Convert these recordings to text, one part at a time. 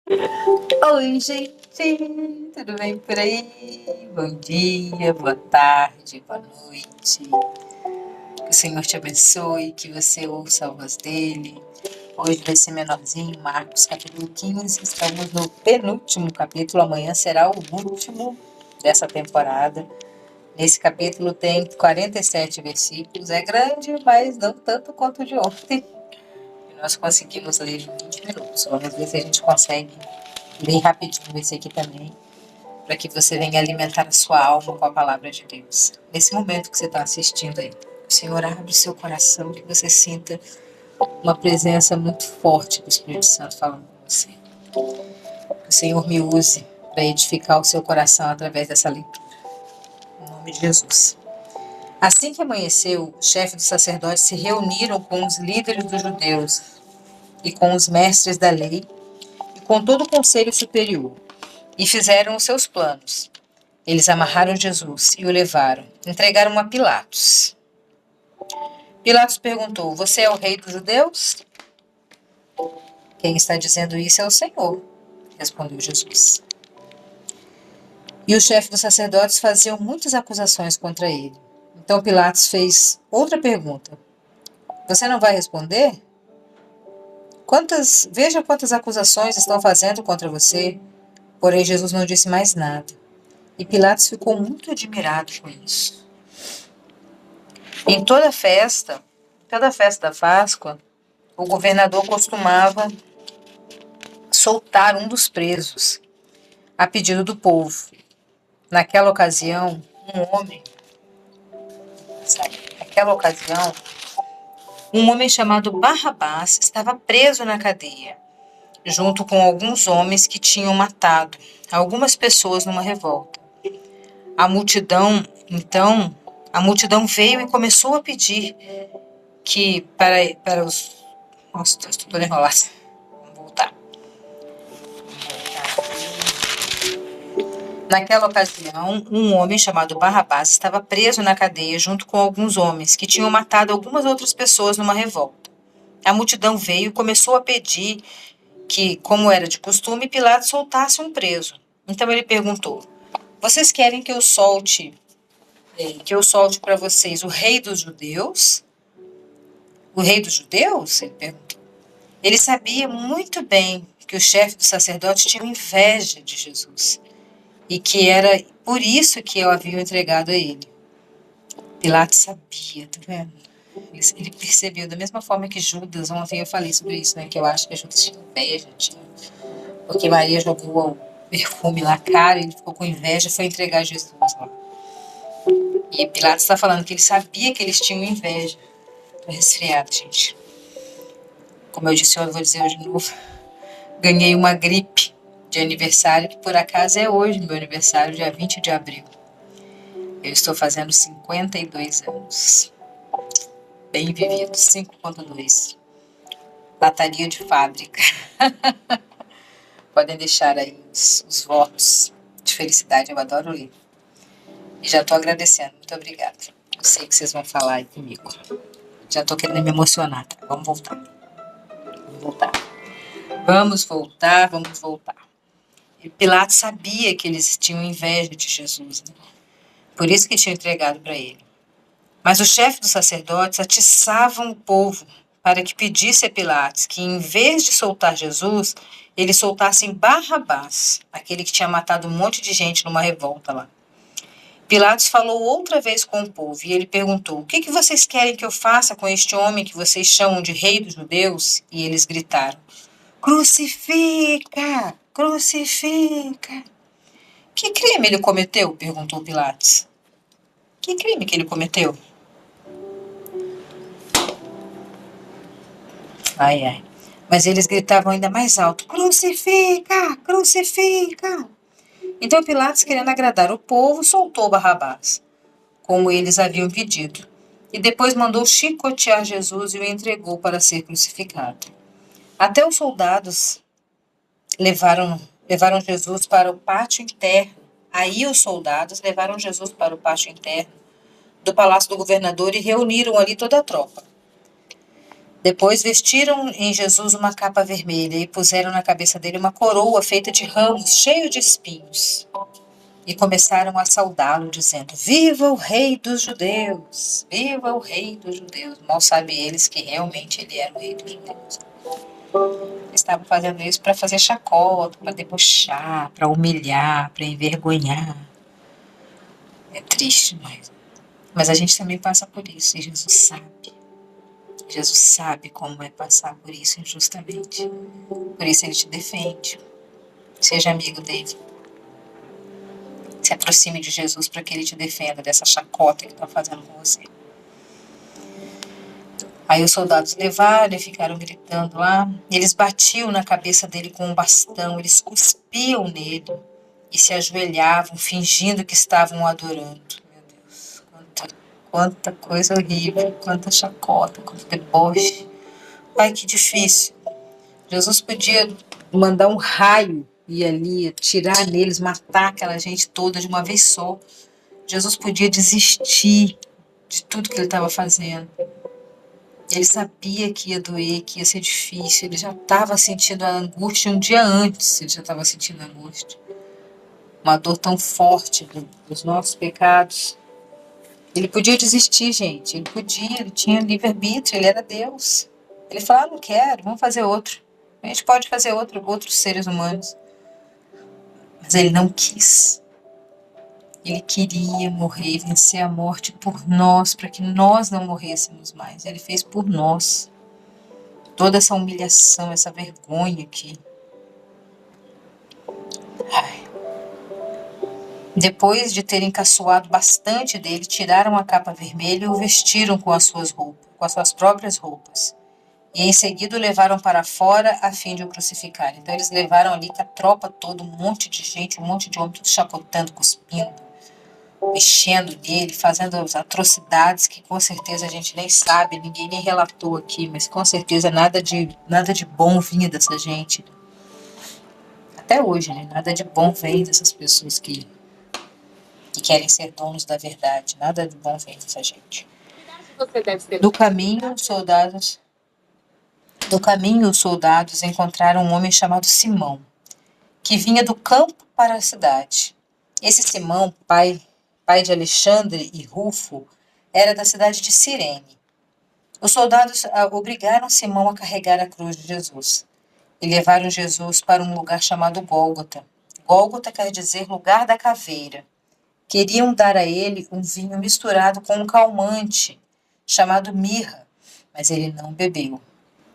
Oi, gente, tudo bem por aí? Bom dia, boa tarde, boa noite. Que o Senhor te abençoe, que você ouça a voz dele. Hoje vai ser menorzinho, Marcos capítulo 15. Estamos no penúltimo capítulo, amanhã será o último dessa temporada. Nesse capítulo tem 47 versículos, é grande, mas não tanto quanto o de ontem. E nós conseguimos ler em 20 minutos. Vamos ver se a gente consegue ler rapidinho esse aqui também, para que você venha alimentar a sua alma com a palavra de Deus. Nesse momento que você está assistindo aí, o Senhor abre o seu coração, que você sinta uma presença muito forte do Espírito Santo falando com você. Que o Senhor me use para edificar o seu coração através dessa leitura. Em nome de Jesus. Assim que amanheceu, os chefes dos sacerdotes se reuniram com os líderes dos judeus e com os mestres da lei e com todo o conselho superior, e fizeram os seus planos. Eles amarraram Jesus e o levaram. Entregaram a Pilatos. Pilatos perguntou: Você é o rei dos judeus? Quem está dizendo isso é o Senhor, respondeu Jesus. E os chefes dos sacerdotes faziam muitas acusações contra ele. Então Pilatos fez outra pergunta: Você não vai responder? Veja quantas acusações estão fazendo contra você. Porém, Jesus não disse mais nada. E Pilatos ficou muito admirado com isso. Em toda festa da Páscoa, o governador costumava soltar um dos presos, a pedido do povo. Naquela ocasião, um homem, naquela ocasião, um homem chamado Barrabás estava preso na cadeia, junto com alguns homens que tinham matado algumas pessoas numa revolta. A multidão, então, a multidão veio e começou a pedir que para os... Nossa, estou toda enrolada. Vamos voltar. Naquela ocasião, um homem chamado Barrabás estava preso na cadeia junto com alguns homens que tinham matado algumas outras pessoas numa revolta. A multidão veio e começou a pedir que, como era de costume, Pilatos soltasse um preso. Então ele perguntou: Vocês querem que eu solte para vocês o rei dos judeus? O rei dos judeus? Ele perguntou. Ele sabia muito bem que os chefes dos sacerdotes tinham inveja de Jesus e que era por isso que eu havia entregado a ele. Pilatos sabia, tá vendo? Ele percebeu, da mesma forma que Judas, ontem eu falei sobre isso, né? Que eu acho que Judas tinha inveja, porque Maria jogou o perfume lá cara, ele ficou com inveja e foi entregar Jesus lá. E Pilatos está falando que ele sabia que eles tinham inveja. Tô resfriado, gente. Como eu disse, eu vou dizer hoje de novo. Ganhei uma gripe de aniversário, que por acaso é hoje meu aniversário, dia 20 de abril. Eu estou fazendo 52 anos. Bem vivido, 5.2. Lataria de fábrica. Podem deixar aí os votos de felicidade, eu adoro ler. E já estou agradecendo, muito obrigada. Eu sei que vocês vão falar aí comigo. Já estou querendo me emocionar, tá? Vamos voltar. Vamos voltar. Vamos voltar, vamos voltar. E Pilatos sabia que eles tinham inveja de Jesus, né? Por isso que tinham entregado para ele. Mas os chefes dos sacerdotes atiçavam o povo para que pedisse a Pilatos que, em vez de soltar Jesus, eles soltassem Barrabás, aquele que tinha matado um monte de gente numa revolta lá. Pilatos falou outra vez com o povo e ele perguntou: O que vocês querem que eu faça com este homem que vocês chamam de rei dos judeus? E eles gritaram: Crucifica! Crucifica! Que crime ele cometeu? Perguntou Pilatos. Que crime que ele cometeu? Ai, ai. Mas eles gritavam ainda mais alto: Crucifica! Crucifica! Então Pilatos, querendo agradar o povo, soltou Barrabás, como eles haviam pedido, e depois mandou chicotear Jesus e o entregou para ser crucificado. Até os soldados levaram Jesus para o pátio interno. Aí os soldados levaram Jesus para o pátio interno do palácio do governador e reuniram ali toda a tropa. Depois vestiram em Jesus uma capa vermelha e puseram na cabeça dele uma coroa feita de ramos, cheio de espinhos. E começaram a saudá-lo, dizendo: Viva o rei dos judeus! Viva o rei dos judeus! Mal sabem eles que realmente ele era o rei dos judeus. Eles estavam fazendo isso para fazer chacota, para debochar, para humilhar, para envergonhar. É triste, mas a gente também passa por isso, e Jesus sabe. Jesus sabe como é passar por isso injustamente. Por isso ele te defende. Seja amigo dele. Se aproxime de Jesus para que ele te defenda dessa chacota que está fazendo com você. Aí os soldados levaram e ficaram gritando lá. Eles batiam na cabeça dele com um bastão, eles cuspiam nele e se ajoelhavam, fingindo que estavam o adorando. Meu Deus, quanta coisa horrível, quanta chacota, quanto deboche. Ai, que difícil. Jesus podia mandar um raio e ali atirar neles, matar aquela gente toda de uma vez só. Jesus podia desistir de tudo que ele estava fazendo. Ele sabia que ia doer, que ia ser difícil. Ele já estava sentindo a angústia um dia antes. Ele já estava sentindo a angústia. Uma dor tão forte dos nossos pecados. Ele podia desistir, gente. Ele podia, ele tinha livre-arbítrio, ele era Deus. Ele falou: não quero, vamos fazer outro. A gente pode fazer outros seres humanos. Mas ele não quis. Ele queria morrer e vencer a morte por nós, para que nós não morrêssemos mais. Ele fez por nós. Toda essa humilhação, essa vergonha aqui. Ai. Depois de terem caçoado bastante dele, tiraram a capa vermelha e o vestiram com as suas roupas, com as suas próprias roupas. E em seguida o levaram para fora a fim de o crucificar. Então eles levaram ali com a tropa toda, um monte de gente, um monte de homem, tudo chacotando, cuspindo, mexendo nele, fazendo atrocidades que com certeza a gente nem sabe, ninguém nem relatou aqui, mas com certeza nada de bom vinha dessa gente. Até hoje, né? Nada de bom vem dessas pessoas que querem ser donos da verdade. Nada de bom vem dessa gente. Do caminho, os soldados encontraram um homem chamado Simão, que vinha do campo para a cidade. Esse Simão, pai de Alexandre e Rufo, era da cidade de Cirene. Os soldados obrigaram Simão a carregar a cruz de Jesus e levaram Jesus para um lugar chamado Gólgota. Gólgota quer dizer lugar da caveira. Queriam dar a ele um vinho misturado com um calmante, chamado mirra, mas ele não bebeu.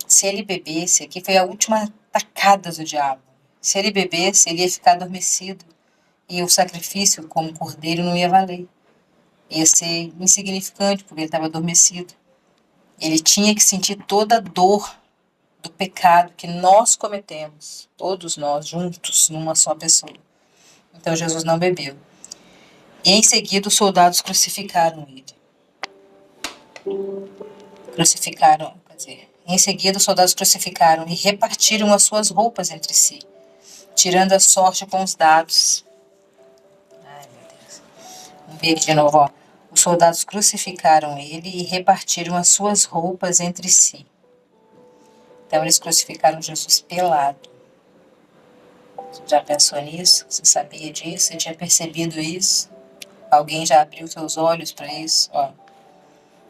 Se ele bebesse, aqui foi a última tacada do diabo. Se ele bebesse, ele ia ficar adormecido e o sacrifício como cordeiro não ia valer. Ia ser insignificante porque ele estava adormecido. Ele tinha que sentir toda a dor do pecado que nós cometemos, todos nós juntos, numa só pessoa. Então Jesus não bebeu. E em seguida os soldados crucificaram ele. Em seguida os soldados crucificaram e repartiram as suas roupas entre si, tirando a sorte com os dados. Ai, meu Deus. Vamos ver aqui de novo, ó. Os soldados crucificaram ele e repartiram as suas roupas entre si. Então eles crucificaram Jesus pelado. Você já pensou nisso? Você sabia disso? Você tinha percebido isso? Alguém já abriu seus olhos para isso? Ó.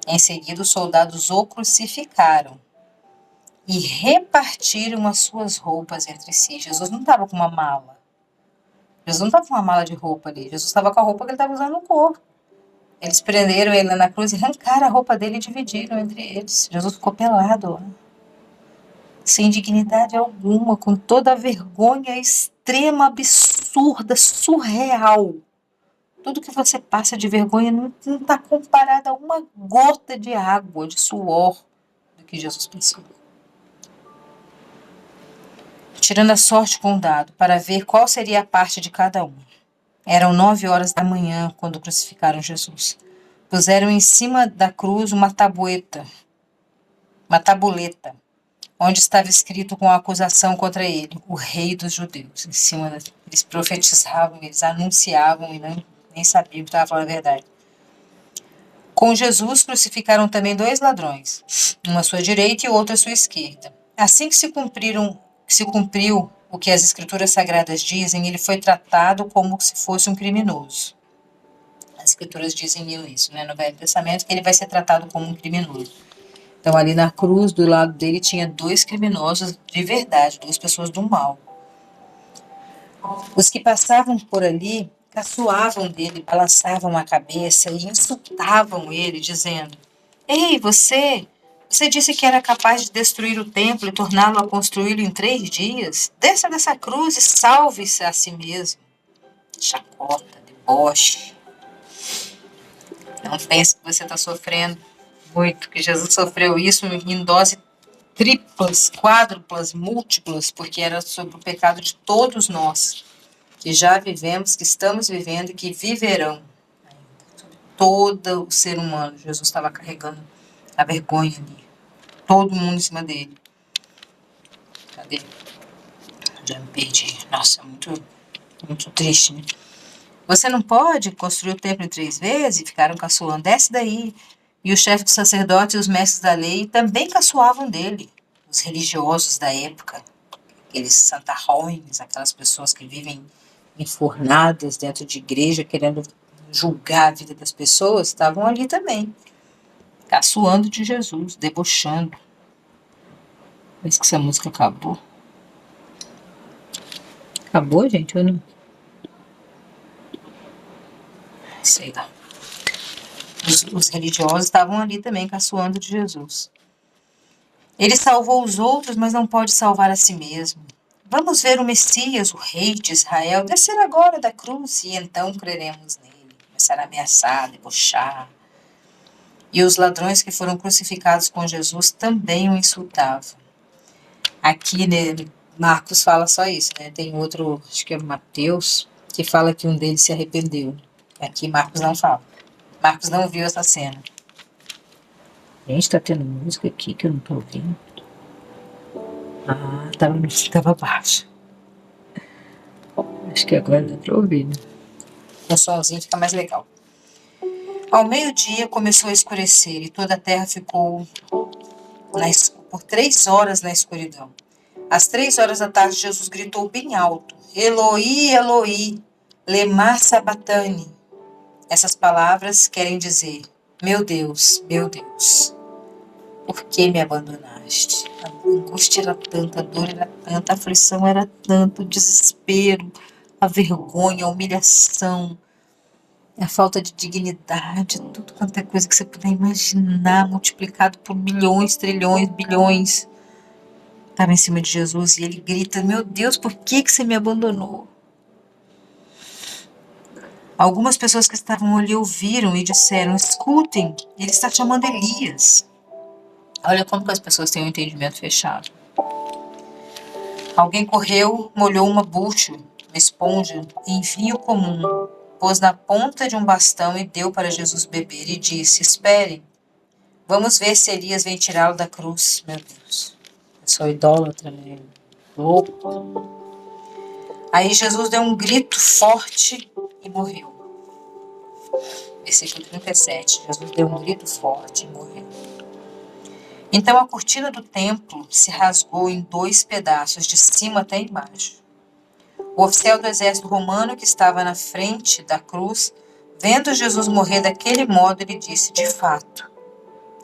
Em seguida, os soldados o crucificaram e repartiram as suas roupas entre si. Jesus não estava com uma mala. Jesus não estava com uma mala de roupa ali. Jesus estava com a roupa que ele estava usando no corpo. Eles prenderam ele na cruz e arrancaram a roupa dele e dividiram entre eles. Jesus ficou pelado lá. Sem dignidade alguma, com toda a vergonha extrema, absurda, surreal. Tudo que você passa de vergonha não está comparado a uma gota de água, de suor do que Jesus passou. Tirando a sorte com o dado, para ver qual seria a parte de cada um. Eram 9 horas da manhã quando crucificaram Jesus. Puseram em cima da cruz uma tabuleta, onde estava escrito com a acusação contra ele, o rei dos judeus. Em cima, eles profetizavam, eles anunciavam e nem sabiam que estava falando a verdade. Com Jesus crucificaram também 2 ladrões, um à sua direita e o outro à sua esquerda. Assim que se cumpriu o que as Escrituras Sagradas dizem, ele foi tratado como se fosse um criminoso. As Escrituras dizem isso, né, no Velho Testamento, que ele vai ser tratado como um criminoso. Então, ali na cruz, do lado dele, tinha 2 criminosos de verdade, 2 pessoas do mal. Os que passavam por ali caçoavam dele, balançavam a cabeça e insultavam ele, dizendo: Ei, você disse que era capaz de destruir o templo e torná-lo a construí-lo em 3 dias? Desça dessa cruz e salve-se a si mesmo. Chacota, deboche. Não pense que você está sofrendo muito, que Jesus sofreu isso em dose triplas, quádruplas, múltiplas, porque era sobre o pecado de todos nós, que já vivemos, que estamos vivendo e que viverão. Todo o ser humano, Jesus estava carregando a vergonha ali. Todo mundo em cima dele. Cadê? Já me perdi. Nossa, muito triste, né? Você não pode construir o templo em 3 vezes? E ficaram caçoando. Desce daí. E o chefe dos sacerdotes e os mestres da lei também caçoavam dele. Os religiosos da época, aqueles santarrões, aquelas pessoas que vivem enfornadas dentro de igreja, querendo julgar a vida das pessoas, estavam ali também, caçoando de Jesus, debochando. Parece que essa música acabou. Acabou, gente, ou não? Sei lá. Os religiosos estavam ali também, caçoando de Jesus. Ele salvou os outros, mas não pode salvar a si mesmo. Vamos ver o Messias, o rei de Israel, descer agora da cruz e então creremos nele. Começaram a ameaçar, debochar. E os ladrões que foram crucificados com Jesus também o insultavam. Aqui, né, Marcos fala só isso, né? Tem outro, acho que é Mateus, que fala que um deles se arrependeu. Aqui Marcos não fala. Marcos não viu essa cena. Gente, tá tendo música aqui que eu não tô ouvindo. Ah, tava baixo. Acho que agora dá pra ouvir, né? O somzinho fica mais legal. Ao meio-dia começou a escurecer e toda a terra ficou por 3 horas na escuridão. Às 3 horas da tarde, Jesus gritou bem alto: Eloi, Eloi, lema sabachthani. Essas palavras querem dizer: meu Deus, por que me abandonaste? A angústia era tanta, a dor era tanta, a aflição era tanto, o desespero, a vergonha, a humilhação, a falta de dignidade, tudo quanto é coisa que você puder imaginar, multiplicado por milhões, trilhões, bilhões, estava em cima de Jesus e ele grita: meu Deus, por que você me abandonou? Algumas pessoas que estavam ali ouviram e disseram: escutem, ele está chamando Elias. Olha como que as pessoas têm um entendimento fechado. Alguém correu, molhou uma bucha, uma esponja, em vinho comum, pôs na ponta de um bastão e deu para Jesus beber e disse: esperem, vamos ver se Elias vem tirá-lo da cruz. Meu Deus, eu sou idólatra, né? Louco. Aí Jesus deu um grito forte e morreu. Versículo 37, Jesus deu um grito forte e morreu. Então a cortina do templo se rasgou em 2 pedaços, de cima até embaixo. O oficial do exército romano que estava na frente da cruz, vendo Jesus morrer daquele modo, ele disse: de fato,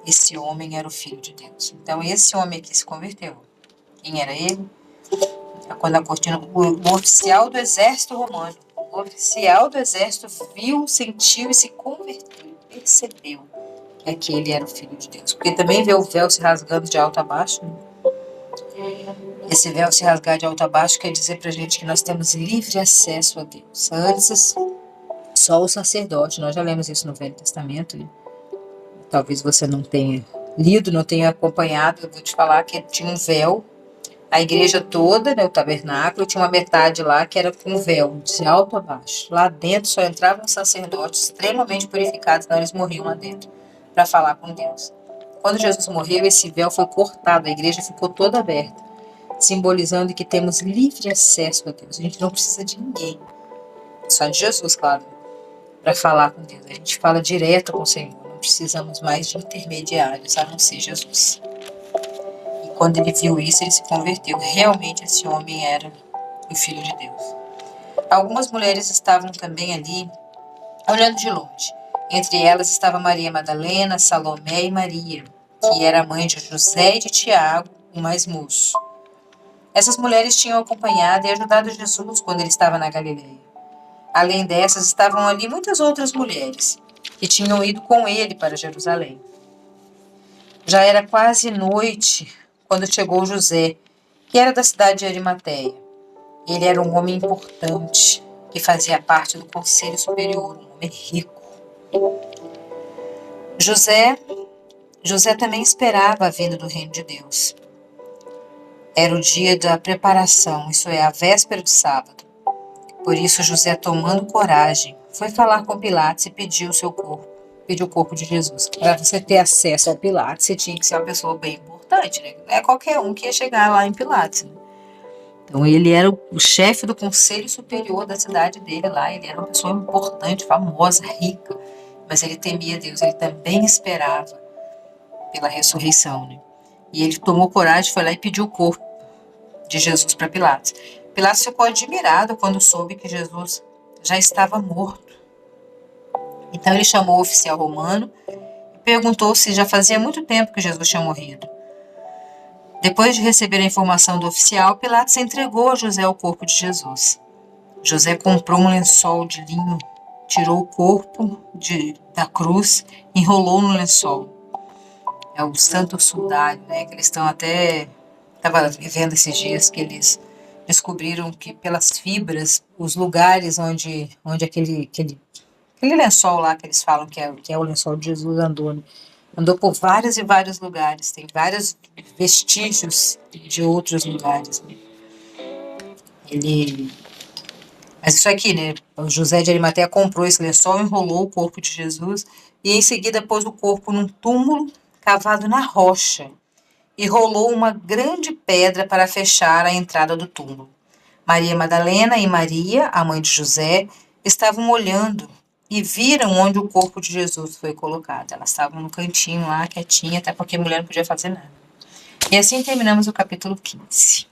esse homem era o Filho de Deus. Então esse homem aqui se converteu. Quem era ele? Quando a cortina, o oficial do exército romano, o oficial do exército viu, sentiu e se converteu, percebeu que ele era o Filho de Deus. Porque também vê o véu se rasgando de alto a baixo, né? Esse véu se rasgar de alto a baixo quer dizer pra gente que nós temos livre acesso a Deus. Antes, só o sacerdote, nós já lemos isso no Velho Testamento, né? Talvez você não tenha lido, não tenha acompanhado, eu vou te falar que tinha um véu, a igreja toda, né, o tabernáculo, tinha uma metade lá que era com véu, de alto a baixo. Lá dentro só entravam sacerdotes extremamente purificados, senão eles morriam lá dentro, para falar com Deus. Quando Jesus morreu, esse véu foi cortado, a igreja ficou toda aberta, simbolizando que temos livre acesso a Deus. A gente não precisa de ninguém, só de Jesus, claro, para falar com Deus. A gente fala direto com o Senhor, não precisamos mais de intermediários, a não ser Jesus. E quando ele viu isso, ele se converteu. Realmente esse homem era o Filho de Deus. Algumas mulheres estavam também ali, olhando de longe. Entre elas estava Maria Madalena, Salomé e Maria, que era mãe de José e de Tiago, o mais moço. Essas mulheres tinham acompanhado e ajudado Jesus quando ele estava na Galileia. Além dessas, estavam ali muitas outras mulheres que tinham ido com ele para Jerusalém. Já era quase noite quando chegou José, que era da cidade de Arimateia. Ele era um homem importante, que fazia parte do Conselho Superior, um homem rico. José também esperava a vinda do reino de Deus. Era o dia da preparação, isso é, a véspera de sábado. Por isso José, tomando coragem, foi falar com Pilatos e pediu o corpo de Jesus. Para você ter acesso ao Pilatos, você tinha que ser uma pessoa bem importante, né? Não é qualquer um que ia chegar lá em Pilatos, né? Então ele era o chefe do conselho superior da cidade dele lá, ele era uma pessoa importante, famosa, rica, mas ele temia Deus, ele também esperava pela ressurreição, né? E ele tomou coragem, foi lá e pediu o corpo de Jesus para Pilatos. Pilatos ficou admirado quando soube que Jesus já estava morto. Então ele chamou o oficial romano e perguntou se já fazia muito tempo que Jesus tinha morrido. Depois de receber a informação do oficial, Pilatos entregou a José o corpo de Jesus. José comprou um lençol de linho, tirou o corpo da cruz, enrolou no lençol. É o santo sudário, né? Que eles estão até... Estava vendo esses dias que eles descobriram que pelas fibras, os lugares onde aquele lençol lá que eles falam que é o lençol de Jesus andou, né? Andou por vários e vários lugares, tem vários vestígios de outros lugares, né? Mas isso aqui, né? O José de Arimateia comprou esse lençol, enrolou o corpo de Jesus e em seguida pôs o corpo num túmulo cavado na rocha e rolou uma grande pedra para fechar a entrada do túmulo. Maria Madalena e Maria, a mãe de José, estavam olhando e viram onde o corpo de Jesus foi colocado. Elas estavam no cantinho lá, quietinha, até porque a mulher não podia fazer nada. E assim terminamos o capítulo 15.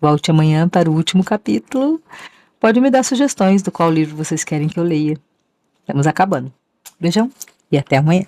Volte amanhã para o último capítulo. Pode me dar sugestões do qual livro vocês querem que eu leia. Estamos acabando. Beijão e até amanhã.